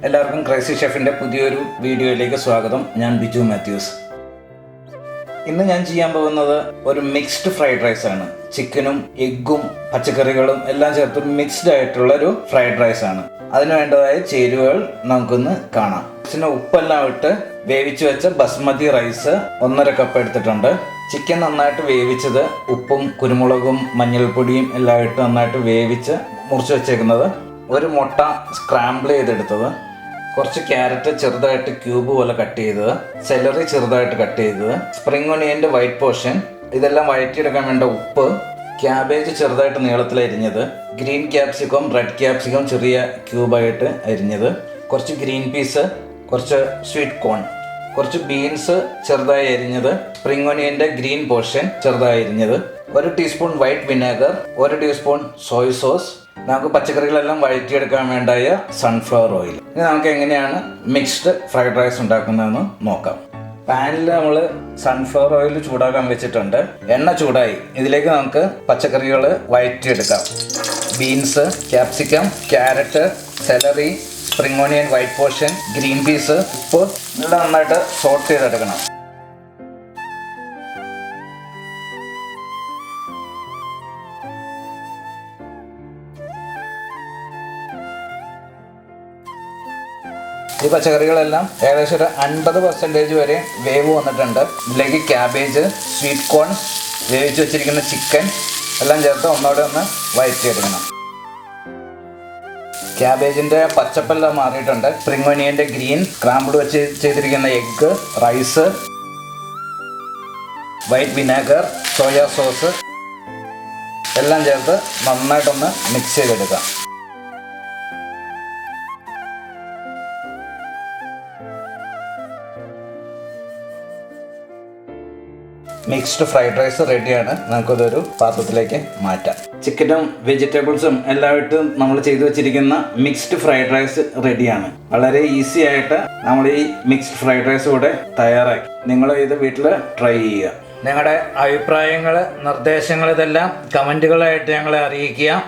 എല്ലാവർക്കും ക്രൈസി ഷെഫിൻ്റെ പുതിയൊരു വീഡിയോയിലേക്ക് സ്വാഗതം. ഞാൻ ബിജു മാത്യൂസ്. ഇന്ന് ഞാൻ ചെയ്യാൻ പോകുന്നത് ഒരു മിക്സ്ഡ് ഫ്രൈഡ് റൈസ് ആണ്. ചിക്കനും എഗ്ഗും പച്ചക്കറികളും എല്ലാം ചേർത്തൊരു മിക്സ്ഡ് ആയിട്ടുള്ള ഒരു ഫ്രൈഡ് റൈസ് ആണ്. അതിന് വേണ്ടതായ ചേരുവകൾ നമുക്കൊന്ന് കാണാം. പിന്നെ ഉപ്പെല്ലാം ഇട്ട് വേവിച്ച് വെച്ച ബസ്മതി റൈസ് 1.5 കപ്പ് എടുത്തിട്ടുണ്ട്. ചിക്കൻ നന്നായിട്ട് വേവിച്ചത് ഉപ്പും കുരുമുളകും മഞ്ഞൾപ്പൊടിയും എല്ലാം ഇട്ട് നന്നായിട്ട് വേവിച്ച് മുറിച്ച് വെച്ചേക്കുന്നത്. ഒരു മുട്ട സ്ക്രാമ്പിൾ ചെയ്തെടുത്തത്, കുറച്ച് ക്യാരറ്റ് ചെറുതായിട്ട് ക്യൂബ് പോലെ കട്ട് ചെയ്തത്, സെലറി ചെറുതായിട്ട് കട്ട് ചെയ്തത്, സ്പ്രിംഗ് ഒണിയൻ്റെ വൈറ്റ് പോർഷൻ, ഇതെല്ലാം വഴറ്റിയെടുക്കാൻ വേണ്ട ഉപ്പ്, ക്യാബേജ് ചെറുതായിട്ട് നീളത്തിൽ അരിഞ്ഞത്, ഗ്രീൻ ക്യാപ്സിക്കം റെഡ് ക്യാപ്സിക്കം ചെറിയ ക്യൂബായിട്ട് അരിഞ്ഞത്, കുറച്ച് ഗ്രീൻ പീസ്, കുറച്ച് സ്വീറ്റ് കോൺ, കുറച്ച് ബീൻസ് ചെറുതായി അരിഞ്ഞത്, സ്പ്രിംഗ് ഒണിയൻ്റെ ഗ്രീൻ പോർഷൻ ചെറുതായി അരിഞ്ഞത്, 1 teaspoon white vinegar, 1 teaspoon Soy sauce, നമുക്ക് പച്ചക്കറികളെല്ലാം വഴറ്റിയെടുക്കാൻ വേണ്ടായ സൺഫ്ലവർ ഓയിൽ. ഇനി നമുക്ക് എങ്ങനെയാണ് മിക്സ്ഡ് ഫ്രൈഡ് റൈസ് ഉണ്ടാക്കുന്നതെന്ന് നോക്കാം. പാനിൽ നമ്മൾ സൺഫ്ലവർ ഓയിൽ ചൂടാക്കാൻ വെച്ചിട്ടുണ്ട്. എണ്ണ ചൂടായി. ഇതിലേക്ക് നമുക്ക് പച്ചക്കറികൾ വഴറ്റിയെടുക്കാം. Beans, capsicum, carrot, celery, spring onion white portion, green peas, ഉപ്പ് ഇതെല്ലാം നന്നായിട്ട് സോട്ട് ചെയ്തെടുക്കണം. ഈ പച്ചക്കറികളെല്ലാം ഏകദേശം ഒരു 50% വരെ വേവ് വന്നിട്ടുണ്ട്. ഇതിലേക്ക് ക്യാബേജ്, സ്വീറ്റ് കോൺ, വേവിച്ച് വെച്ചിരിക്കുന്ന ചിക്കൻ എല്ലാം ചേർത്ത് ഒന്നുകൂടെ ഒന്ന് വഴറ്റിയെടുക്കണം. ക്യാബേജിൻ്റെ പച്ചപ്പെല്ലാം മാറിയിട്ടുണ്ട്. സ്പ്രിംഗ് ഒനിയൻ്റെ ഗ്രീൻ, സ്ക്രാമ്പിൾ വെച്ച് ചെയ്തിരിക്കുന്ന egg, rice, white vinegar, soya sauce എല്ലാം ചേർത്ത് നന്നായിട്ടൊന്ന് മിക്സ് ചെയ്തെടുക്കാം. മിക്സ്ഡ് ഫ്രൈഡ് റൈസ് റെഡിയാണ്. നമുക്കതൊരു പാത്രത്തിലേക്ക് മാറ്റാം. ചിക്കനും വെജിറ്റബിൾസും എല്ലാം ഇട്ട് നമ്മൾ ചെയ്തു വെച്ചിരിക്കുന്ന മിക്സ്ഡ് ഫ്രൈഡ് റൈസ് റെഡിയാണ്. വളരെ ഈസി ആയിട്ട് നമ്മൾ ഈ മിക്സ്ഡ് ഫ്രൈഡ് റൈസ് കൂടെ തയ്യാറാക്കി. നിങ്ങൾ ഇത് വീട്ടിൽ ട്രൈ ചെയ്യുക. നിങ്ങളുടെ അഭിപ്രായങ്ങൾ, നിർദ്ദേശങ്ങൾ ഇതെല്ലാം കമൻറ്റുകളായിട്ട് ഞങ്ങളെ അറിയിക്കുക.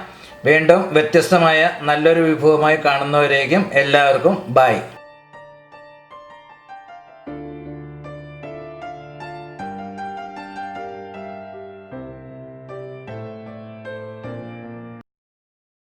വീണ്ടും വ്യത്യസ്തമായ നല്ലൊരു വിഭവമായി കാണുന്നവരേക്കും എല്ലാവർക്കും ബൈ.